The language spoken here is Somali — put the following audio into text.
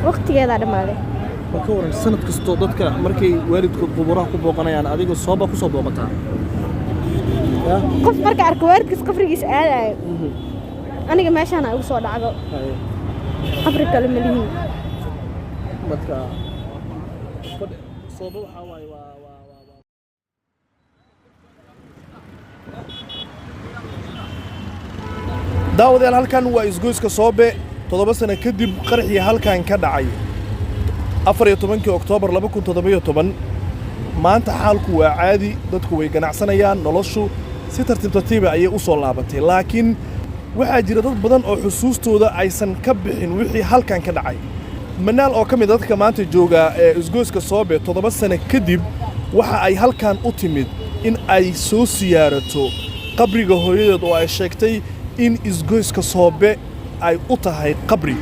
waqtigeeda dhamaaday ma ka waran sanad kasta dadka markay waalidkood quburaha ku booqanayaan adiga sooba ku soo booqataa qof marka arko waalidkiis qabrigiis aadayo aniga meeshaan ay ugu soo dhacdo qabri kale ma lihin marka sooba waxa waay daawadayaal halkan waa isgoyska Soobe 7 sano kadib qarxii halkan ka dhacay 14 Oktoobar 2017 maanta xaalku waa caadi dadku way ganacsanayaan noloshu si tartiib ayay u soo laabatay laakiin waxaa jira dad badan oo xusuustooda aysan ka bixin wixii halkan ka dhacay manaal oo kamid dadka maanta jooga ee isgoyska Soobe 7 sano kadib waxa ay halkan u timid in ay soo siyaarato qabriga hooyadeed oo ay sheegtay in isgoyska Soobe ay u tahay qabri